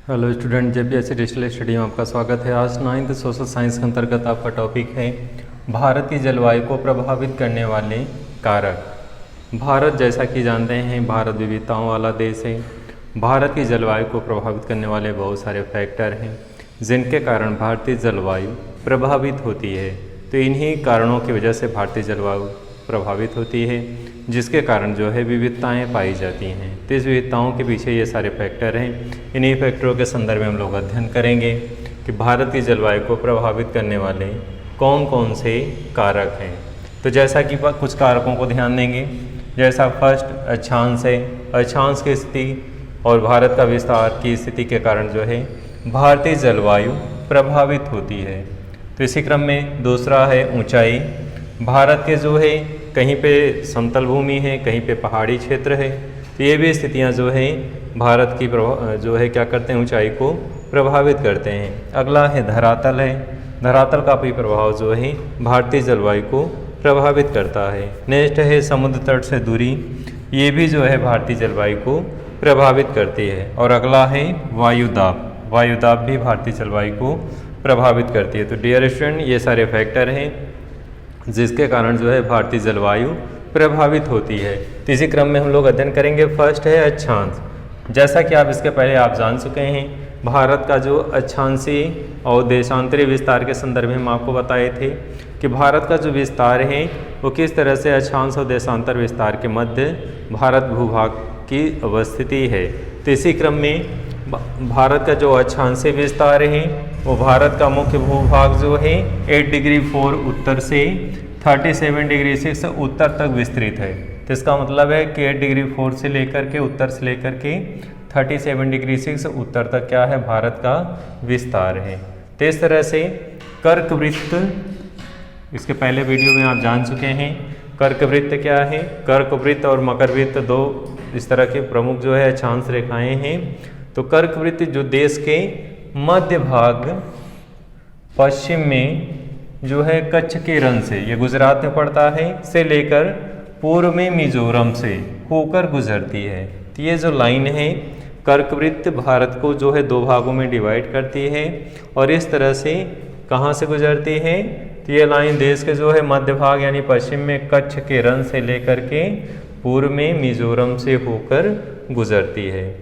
Hello student, JPSC digital study में आपका स्वागत है। आज 9th सोशल साइंस के अंतर्गत आपका टॉपिक है भारत की जलवायु को प्रभावित करने वाले कारक। भारत, जैसा कि जानते हैं, भारत विविधताओं वाला देश है। भारत की जलवायु को प्रभावित करने वाले बहुत सारे फैक्टर हैं जिनके कारण भारतीय जलवायु प्रभावित होती है। तो इन्हीं कारणों की वजह से भारतीय जलवायु प्रभावित होती है, जिसके कारण जो है विविधताएं पाई जाती हैं। तो इस विविधताओं के पीछे ये सारे फैक्टर हैं। इन्हीं फैक्टरों के संदर्भ में हम लोग अध्ययन करेंगे कि भारत की जलवायु को प्रभावित करने वाले कौन कौन से कारक हैं। तो जैसा कि कुछ कारकों को ध्यान देंगे, जैसा फर्स्ट अक्षांश है। अक्षांश की स्थिति और भारत का विस्तार की स्थिति के कारण जो है भारतीय जलवायु प्रभावित होती है। तो इसी क्रम में दूसरा है ऊंचाई। भारत के जो है कहीं पे समतल भूमि है, कहीं पे पहाड़ी क्षेत्र है। तो ये भी स्थितियाँ जो है भारत की जो है क्या करते हैं, ऊंचाई को प्रभावित करते हैं। अगला है धरातल है। धरातल का भी प्रभाव जो है भारतीय जलवायु को प्रभावित करता है। नेक्स्ट है समुद्र तट से दूरी। ये भी जो है भारतीय जलवायु को प्रभावित करती है। और अगला है वायुदाब। वायुदाब भी भारतीय जलवायु को प्रभावित करती है। तो डियर स्टूडेंट, ये सारे फैक्टर हैं जिसके कारण जो है भारतीय जलवायु प्रभावित होती है। तो इसी क्रम में हम लोग अध्ययन करेंगे। फर्स्ट है अक्षांश। जैसा कि आप इसके पहले आप जान चुके हैं, भारत का जो अक्षांशीय और देशांतरीय विस्तार के संदर्भ में हम आपको बताए थे कि भारत का जो विस्तार है वो किस तरह से अक्षांश और देशांतर विस्तार के मध्य भारत भूभाग की अवस्थिति है। तो इसी क्रम में भारत का जो अक्षांशीय विस्तार है वो भारत का मुख्य भूभाग जो है 8 डिग्री 4 उत्तर से 37 डिग्री 6 उत्तर तक विस्तृत है। तो इसका मतलब है कि 8 डिग्री 4 से लेकर के उत्तर से लेकर के 37 डिग्री 6 उत्तर तक क्या है, भारत का विस्तार है। तो इस तरह से कर्कवृत्त, इसके पहले वीडियो में आप जान चुके हैं कर्कवृत्त क्या है। कर्कवृत्त और मकरवृत्त दो इस तरह के प्रमुख जो है अक्षांश रेखाएं हैं। तो कर्कवृत्त जो देश के मध्य भाग पश्चिम में जो है कच्छ के रण से, ये गुजरात में पड़ता है, से लेकर पूर्व में मिजोरम से होकर गुजरती है। तो ये जो लाइन है कर्कवृत्त भारत को जो है दो भागों में डिवाइड करती है और इस तरह से कहाँ से गुजरती है। तो ये लाइन देश के जो है मध्य भाग यानी पश्चिम में कच्छ के रण से लेकर के पूर्व में मिजोरम से होकर गुजरती है।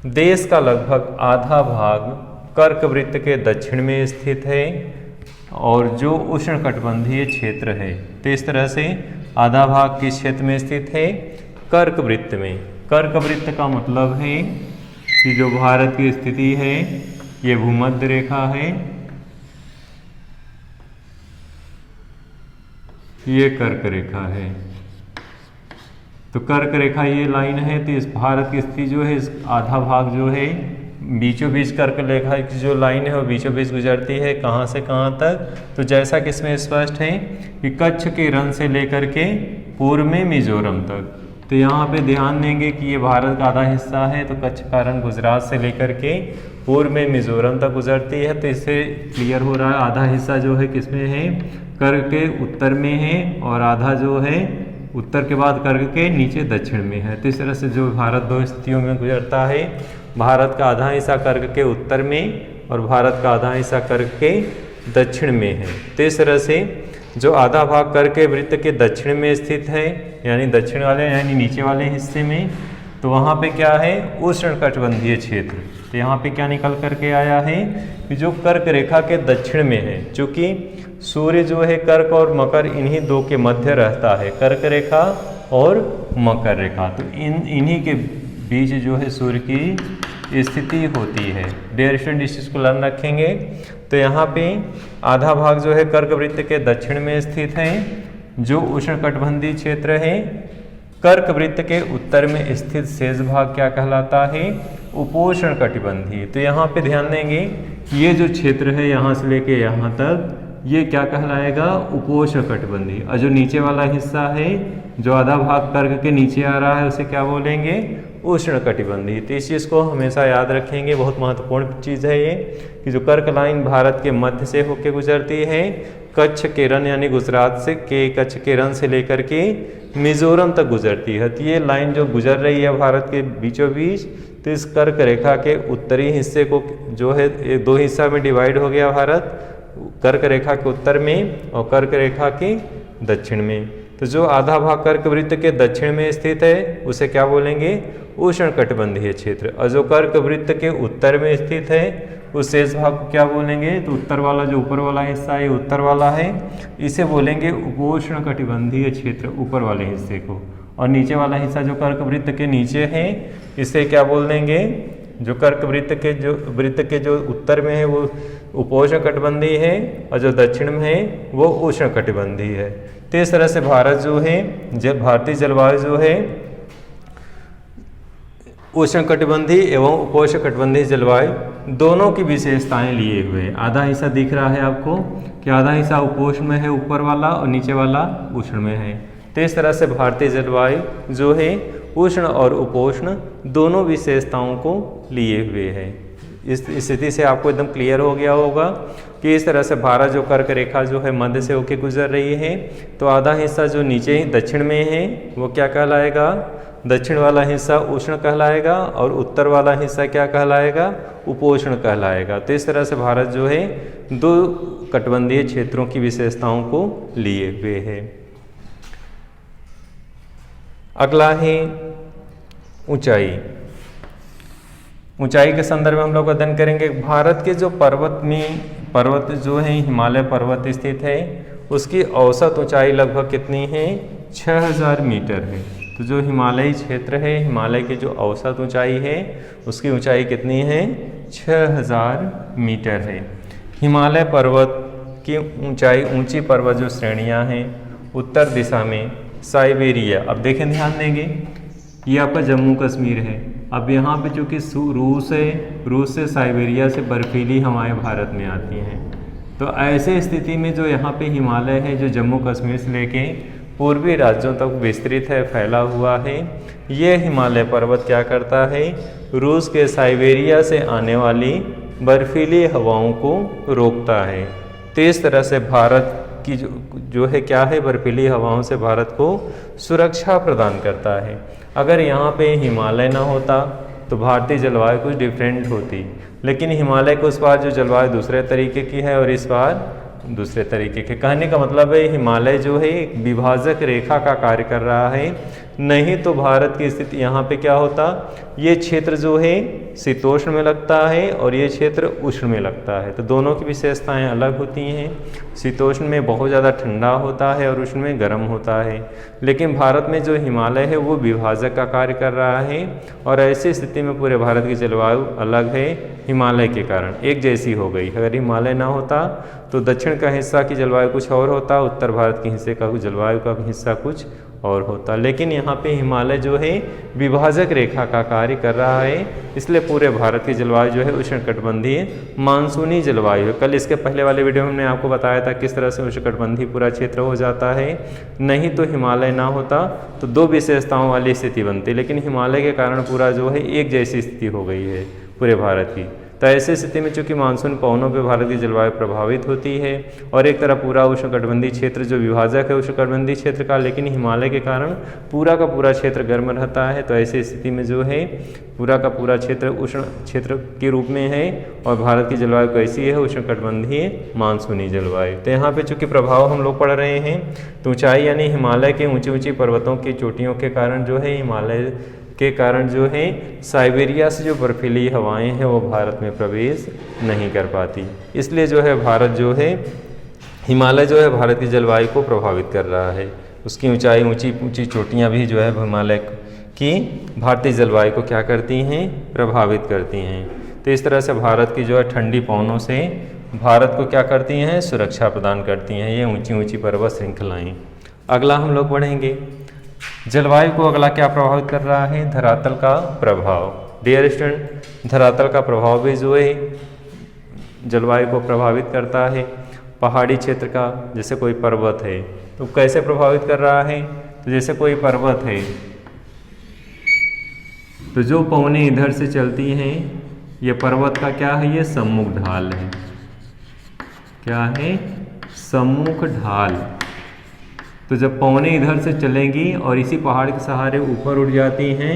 देश का लगभग आधा भाग कर्कवृत्त के दक्षिण में स्थित है और जो उष्णकटिबंधीय क्षेत्र है। तो इस तरह से आधा भाग किस क्षेत्र में स्थित है, कर्कवृत्त में। कर्कवृत्त का मतलब है कि जो भारत की स्थिति है ये भूमध्य रेखा है, ये कर्क रेखा है। तो कर्क रेखा ये लाइन है। तो इस भारत की स्थिति जो है इस आधा भाग जो है बीचों बीच कर्क रेखा की जो लाइन है वो बीचों बीच गुजरती है। कहाँ से कहाँ तक, तो जैसा कि इसमें स्पष्ट है कि कच्छ के रण से लेकर के पूर्व में मिजोरम तक। तो यहाँ पे ध्यान देंगे कि ये भारत का आधा हिस्सा है। तो कच्छ का रण गुजरात से लेकर के पूर्व में मिजोरम तक गुजरती है। तो इससे क्लियर हो रहा है आधा हिस्सा जो है किसमें है, कर्क के उत्तर में है और आधा जो है उत्तर के बाद कर्क के नीचे दक्षिण में है। तो इस तरह से जो भारत दो स्थितियों में गुजरता है, भारत का आधा हिस्सा कर्क के उत्तर में और भारत का आधा हिस्सा कर्क के दक्षिण में है। तो इस तरह से जो आधा भाग कर्क के वृत्त के दक्षिण में स्थित है यानी दक्षिण वाले यानी नीचे वाले हिस्से में, तो वहाँ पे क्या है, उष्णकटिबंधीय क्षेत्र। तो यहाँ पे क्या निकल करके आया है कि जो कर्क रेखा के दक्षिण में है, चूँकि सूर्य जो है कर्क और मकर इन्हीं दो के मध्य रहता है, कर्क रेखा और मकर रेखा। तो इन्हीं के बीच जो है सूर्य की स्थिति होती है। डियर स्टूडेंट, इस चीज़ को लर्न रखेंगे। तो यहाँ पे आधा भाग जो है कर्कवृत्त के दक्षिण में स्थित है जो उष्णकटिबंधीय क्षेत्र है। कर्कवृत्त के उत्तर में स्थित शेष भाग क्या कहलाता है, उपोष्णकटिबंधीय। तो यहाँ पे ध्यान देंगे कि ये जो क्षेत्र है यहाँ से लेके यहाँ तक ये क्या कहलाएगा, उपोष्णकटिबंधीय। और जो नीचे वाला हिस्सा है जो आधा भाग कर्क के नीचे आ रहा है उसे क्या बोलेंगे, उष्णकटिबंधीय। तो इस चीज़ को हमेशा याद रखेंगे, बहुत महत्वपूर्ण चीज़ है ये कि जो कर्क लाइन भारत के मध्य से होकर गुजरती है, कच्छ के रण यानी गुजरात से के कच्छ के रण से लेकर के मिजोरम तक गुजरती है। तो ये लाइन जो गुजर रही है भारत के बीचों बीच, तो ये लाइन जो गुजर रही है भारत के मध्य से होकर गुजरती है, कच्छ के रण से लेकर के मिजोरम तक गुजरती है। तो इस चीज़ को हमेशा याद रखेंगे, बहुत महत्वपूर्ण चीज़ है ये कि जो कर्क लाइन भारत के मध्य से होकर गुजरती है, कच्छ के रण यानी गुजरात से के कच्छ के रण से लेकर के मिजोरम तक गुजरती है। तो ये लाइन जो गुजर रही है भारत के बीचों बीच, तो इस कर्क रेखा के उत्तरी हिस्से को जो है दो हिस्सा में डिवाइड हो गया भारत, कर्क रेखा के उत्तर में और कर्क रेखा के दक्षिण में। तो जो आधा भाग कर्क वृत्त के दक्षिण में स्थित है उसे क्या बोलेंगे, उष्णकटिबंधीय क्षेत्र, और जो कर्क वृत्त के उत्तर में स्थित है उस शेष भाग को क्या बोलेंगे, तो उत्तर वाला जो ऊपर वाला हिस्सा है उत्तर वाला है, इसे बोलेंगे उपोष्णकटिबंधीय क्षेत्र, ऊपर वाले हिस्से को। और नीचे वाला हिस्सा जो कर्क वृत्त के नीचे है इसे क्या बोल देंगे, जो कर्क वृत्त के जो उत्तर में है वो उपोष्णकटिबंधीय है और जो दक्षिण में है वो उष्णकटिबंधीय है। तो इस तरह से भारत जो है, भारतीय जलवायु जो है उष्णकटिबंधीय एवं उपोष्णकटिबंधीय जलवायु दोनों की विशेषताएं लिए हुए हैं। आधा हिस्सा दिख रहा है आपको कि आधा हिस्सा उपोष्ण में है ऊपर वाला और नीचे वाला उष्ण में है। तो इस तरह से भारतीय जलवायु जो है उष्ण और उपोष्ण दोनों विशेषताओं को लिए हुए है। इस स्थिति से आपको एकदम क्लियर हो गया होगा कि इस तरह से भारत जो कर्क रेखा जो है मध्य से होकर गुजर रही है, तो आधा हिस्सा जो नीचे ही दक्षिण में है वो क्या कहलाएगा, दक्षिण वाला हिस्सा उष्ण कहलाएगा और उत्तर वाला हिस्सा क्या कहलाएगा, उपोष्ण कहलाएगा। तो इस तरह से भारत जो है दो कटिबंधीय क्षेत्रों की विशेषताओं को लिए हुए है। अगला है ऊंचाई। ऊंचाई के संदर्भ में हम लोग अध्ययन करेंगे भारत के जो पर्वत जो है हिमालय पर्वत स्थित है उसकी औसत ऊंचाई लगभग कितनी है, 6000 मीटर है। तो जो हिमालयी क्षेत्र है, हिमालय की जो औसत ऊंचाई है उसकी ऊंचाई कितनी है, 6000 मीटर है। हिमालय पर्वत की ऊंचाई, ऊंची पर्वत जो श्रेणियां हैं उत्तर दिशा में साइबेरिया, अब देखें ध्यान देंगे ये आपका जम्मू कश्मीर है। अब यहाँ पे चूँकि रूस है, रूस से साइबेरिया से बर्फीली हवाएं भारत में आती हैं। तो ऐसे स्थिति में जो यहाँ पे हिमालय है जो जम्मू कश्मीर से लेके पूर्वी राज्यों तक विस्तृत है, फैला हुआ है, ये हिमालय पर्वत क्या करता है, रूस के साइबेरिया से आने वाली बर्फीली हवाओं को रोकता है। तो इस तरह से भारत की जो है क्या है, बर्फीली हवाओं से भारत को सुरक्षा प्रदान करता है। अगर यहाँ पे हिमालय ना होता तो भारतीय जलवायु कुछ डिफरेंट होती, लेकिन हिमालय के उस पार जो जलवायु दूसरे तरीके की है और इस पार दूसरे तरीके के। कहने का मतलब है हिमालय जो है एक विभाजक रेखा का कार्य कर रहा है, नहीं तो भारत की स्थिति यहाँ पे क्या होता, ये क्षेत्र जो है शीतोष्ण में लगता है और ये क्षेत्र उष्ण में लगता है। तो दोनों की विशेषताएं अलग होती हैं। शीतोष्ण में बहुत ज़्यादा ठंडा होता है और उष्ण में गर्म होता है, लेकिन भारत में जो हिमालय है वो विभाजक का कार्य कर रहा है और ऐसी स्थिति में पूरे भारत की जलवायु अलग है हिमालय के कारण, एक जैसी हो गई। अगर हिमालय ना होता तो दक्षिण का हिस्सा की जलवायु कुछ और होता, उत्तर भारत के हिस्से का जलवायु का हिस्सा कुछ और होता, लेकिन यहाँ पे हिमालय जो है विभाजक रेखा का कार्य कर रहा है, इसलिए पूरे भारत की जलवायु जो है उष्णकटिबंधीय मानसूनी जलवायु है। कल इसके पहले वाले वीडियो में हमने आपको बताया था किस तरह से उष्णकटिबंधीय पूरा क्षेत्र हो जाता है। नहीं तो हिमालय ना होता तो दो विशेषताओं वाली स्थिति बनती, लेकिन हिमालय के कारण पूरा जो है एक जैसी स्थिति हो गई है पूरे भारत की। तो ऐसी स्थिति में चूंकि मानसून पवनों पर भारत की जलवायु प्रभावित होती है और एक तरह पूरा उष्णकटिबंधीय क्षेत्र जो विभाजक है उष्णकटिबंधीय क्षेत्र का, लेकिन हिमालय के कारण पूरा का पूरा क्षेत्र गर्म रहता है। तो ऐसी स्थिति में जो है पूरा का पूरा क्षेत्र उष्ण क्षेत्र के रूप में है और भारत की जलवायु कैसी है, उष्णकटिबंधीय मानसूनी जलवायु। तो यहाँ पे चूंकि प्रभाव हम लोग पढ़ रहे हैं, तो ऊंचाई यानी हिमालय के ऊंची ऊंची पर्वतों की चोटियों के कारण जो है, हिमालय के कारण जो है साइबेरिया से जो बर्फीली हवाएं हैं वो भारत में प्रवेश नहीं कर पाती, इसलिए जो है भारत जो है हिमालय जो है भारत की जलवायु को प्रभावित कर रहा है। उसकी ऊंचाई, ऊंची ऊंची चोटियां भी जो है हिमालय की भारतीय जलवायु को क्या करती हैं, प्रभावित करती हैं। तो इस तरह से भारत की जो है ठंडी पवनों से भारत को क्या करती हैं, सुरक्षा प्रदान करती हैं ये ऊंची ऊंची पर्वत श्रृंखलाएँ। अगला हम लोग पढ़ेंगे जलवायु को अगला क्या प्रभावित कर रहा है, धरातल का प्रभाव। डियर स्टूडेंट, धरातल का प्रभाव भी जो है जलवायु को प्रभावित करता है। पहाड़ी क्षेत्र का जैसे कोई पर्वत है तो कैसे प्रभावित कर रहा है, तो जैसे कोई पर्वत है तो जो पवनें इधर से चलती हैं, ये पर्वत का क्या है, ये सम्मुख ढाल है। क्या है, सम्मुख ढाल। तो जब पवनें इधर से चलेंगी और इसी पहाड़ के सहारे ऊपर उठ जाती हैं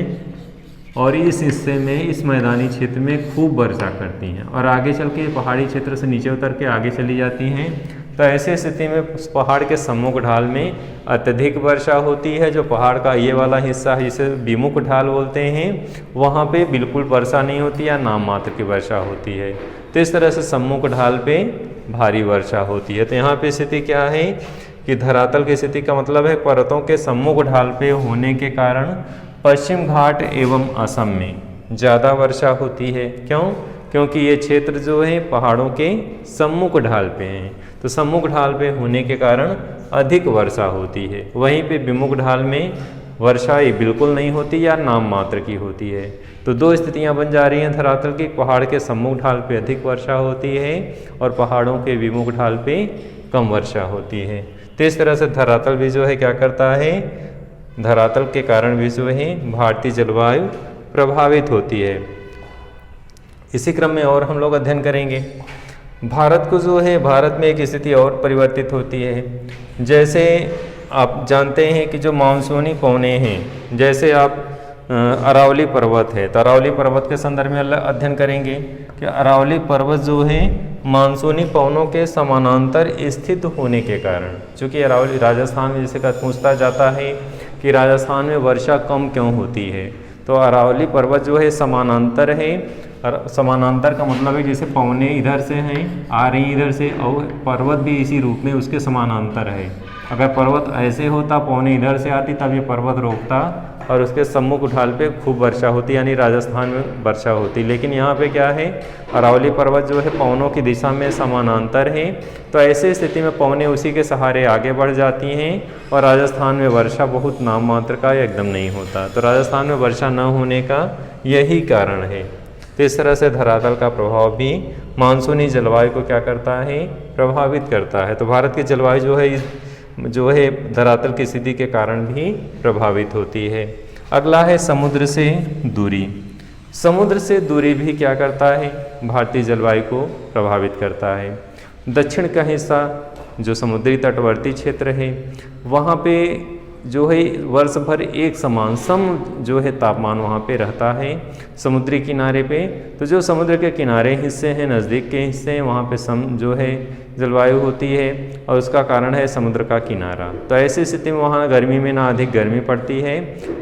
और इस हिस्से में, इस मैदानी क्षेत्र में खूब वर्षा करती हैं और आगे चल के पहाड़ी क्षेत्र से नीचे उतर के आगे चली जाती हैं। तो ऐसी स्थिति में पहाड़ के सम्मुख ढाल में अत्यधिक वर्षा होती है। जो पहाड़ का ये वाला हिस्सा है जिसे विमुख ढाल बोलते हैं, वहाँ पे बिल्कुल वर्षा नहीं होती या नाम मात्र की वर्षा होती है। तो इस तरह से सम्मुख ढाल पे भारी वर्षा होती है। तो यहाँ पे स्थिति क्या है कि धरातल की स्थिति का मतलब है पर्वतों के सम्मुख ढाल पे होने के कारण पश्चिम घाट एवं असम में ज़्यादा वर्षा होती है। क्यों? क्योंकि ये क्षेत्र जो है पहाड़ों के सम्मुख ढाल पे हैं, तो सम्मुख ढाल पे होने के कारण अधिक वर्षा होती है। वहीं पे विमुख ढाल में वर्षा ये बिल्कुल नहीं होती या नाम मात्र की होती है। तो दो स्थितियां बन जा रही हैं धरातल की, पहाड़ के सम्मुख ढाल पे अधिक वर्षा होती है और पहाड़ों के विमुख ढाल पे कम वर्षा होती है। तो इस तरह से धरातल भी जो है क्या करता है, धरातल के कारण भी जो है भारतीय जलवायु प्रभावित होती है। इसी क्रम में और हम लोग अध्ययन करेंगे भारत को जो है, भारत में एक स्थिति और परिवर्तित होती है। जैसे आप जानते हैं कि जो मानसूनी पवने हैं, जैसे आप अरावली पर्वत है, तो अरावली पर्वत के संदर्भ में अध्ययन करेंगे कि अरावली पर्वत जो है मानसूनी पवनों के समानांतर स्थित होने के कारण, चूँकि अरावली राजस्थान में जैसे पूछता जाता है कि राजस्थान में वर्षा कम क्यों होती है, तो अरावली पर्वत जो है समानांतर है। और समानांतर का मतलब है जैसे पवने इधर से हैं आ रही इधर से, और पर्वत भी इसी रूप में उसके समानांतर है। अगर पर्वत ऐसे होता, पवने इधर से आती, तब ये पर्वत रोकता और उसके सम्मुख ढाल पे खूब वर्षा होती, यानी राजस्थान में वर्षा होती। लेकिन यहाँ पे क्या है, अरावली पर्वत जो है पवनों की दिशा में समानांतर है, तो ऐसे स्थिति में पवने उसी के सहारे आगे बढ़ जाती हैं और राजस्थान में वर्षा बहुत नाम मात्र का एकदम नहीं होता। तो राजस्थान में वर्षा न होने का यही कारण है। तो इस तरह से धरातल का प्रभाव भी मानसूनी जलवायु को क्या करता है, प्रभावित करता है। तो भारत की जलवायु जो है धरातल की स्थिति के कारण भी प्रभावित होती है। अगला है समुद्र से दूरी। समुद्र से दूरी भी क्या करता है, भारतीय जलवायु को प्रभावित करता है। दक्षिण का हिस्सा जो समुद्री तटवर्ती क्षेत्र है, वहाँ पे जो है वर्ष भर एक समान सम जो है तापमान वहाँ पे रहता है समुद्री किनारे पे। तो जो समुद्र के किनारे हिस्से हैं, नज़दीक के हिस्से हैं, वहाँ पे सम जो है जलवायु होती है और उसका कारण है समुद्र का किनारा। तो ऐसी स्थिति में वहाँ गर्मी में ना अधिक गर्मी पड़ती है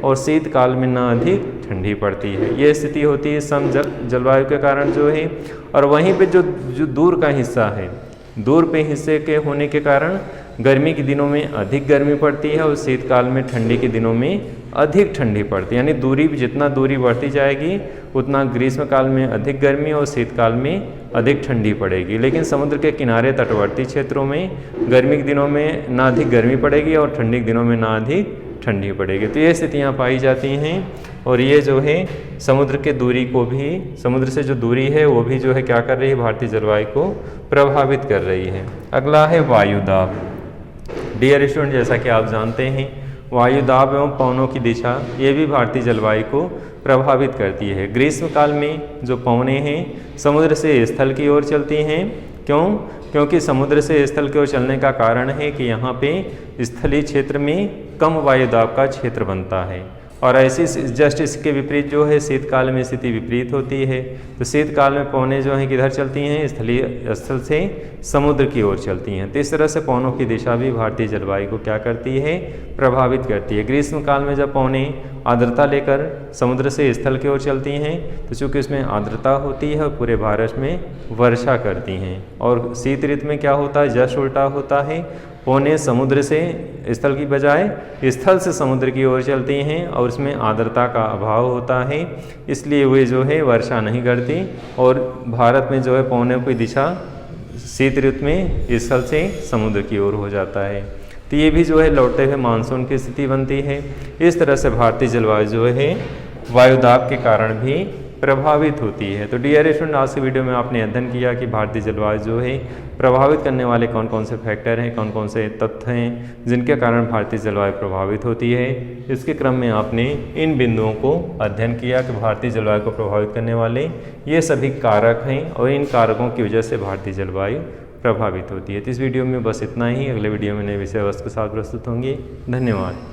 और शीतकाल में ना अधिक ठंडी पड़ती है। ये स्थिति होती है सम जलवायु के कारण जो है। और वहीं पे जो दूर का हिस्सा है, दूर पे हिस्से के होने के कारण गर्मी के दिनों में अधिक गर्मी पड़ती है और शीतकाल में ठंडी के दिनों में अधिक ठंडी पड़ती है। यानी दूरी जितना दूरी बढ़ती जाएगी उतना ग्रीष्म काल में अधिक गर्मी और शीतकाल में अधिक ठंडी पड़ेगी। लेकिन समुद्र के किनारे तटवर्ती क्षेत्रों में गर्मी के दिनों में ना अधिक गर्मी पड़ेगी और ठंडी के दिनों में ना अधिक ठंडी पड़ेगी। तो ये स्थितियाँ पाई जाती हैं और ये जो है समुद्र के दूरी को भी, समुद्र से जो दूरी है वो भी जो है क्या कर रही है, भारतीय जलवायु को प्रभावित कर रही है। अगला है वायुदाब। डियर स्टूडेंट, जैसा कि आप जानते हैं वायुदाब एवं पवनों की दिशा ये भी भारतीय जलवायु को प्रभावित करती है। ग्रीष्म काल में जो पवनें हैं समुद्र से स्थल की ओर चलती हैं। क्यों? क्योंकि समुद्र से स्थल की ओर चलने का कारण है कि यहाँ पे स्थलीय क्षेत्र में कम वायुदाब का क्षेत्र बनता है और ऐसी जस्ट इसके विपरीत जो है शीतकाल में स्थिति विपरीत होती है। तो शीतकाल में पवनें जो हैं किधर चलती हैं, स्थलीय स्थल से समुद्र की ओर चलती हैं। तो इस तरह से पवनों की दिशा भी भारतीय जलवायु को क्या करती है, प्रभावित करती है। ग्रीष्म काल में जब पवनें आर्द्रता लेकर समुद्र से स्थल की ओर चलती हैं तो चूँकि उसमें आर्द्रता होती है और पूरे भारत में वर्षा करती हैं। और शीत ऋतु में क्या होता है, जस्ट उल्टा होता है, पवनें समुद्र से स्थल की बजाय स्थल से समुद्र की ओर चलती हैं और उसमें आर्द्रता का अभाव होता है, इसलिए वे जो है वर्षा नहीं करती और भारत में जो है पवनों की दिशा शीत ऋतु में स्थल से समुद्र की ओर हो जाता है। तो ये भी जो है लौटते हुए मानसून की स्थिति बनती है। इस तरह से भारतीय जलवायु जो है वायुदाब के कारण भी प्रभावित होती है। तो डियर स्टूडेंट, आज की वीडियो में आपने अध्ययन किया कि भारतीय जलवायु जो है प्रभावित करने वाले कौन कौन से फैक्टर हैं, कौन कौन से तथ्य हैं जिनके कारण भारतीय जलवायु प्रभावित होती है। इसके क्रम में आपने इन बिंदुओं को अध्ययन किया कि भारतीय जलवायु को प्रभावित करने वाले ये सभी कारक हैं और इन कारकों की वजह से भारतीय जलवायु प्रभावित होती है। तो इस वीडियो में बस इतना ही। अगले वीडियो में नए विषय वस्तु के साथ प्रस्तुत होंगे। धन्यवाद।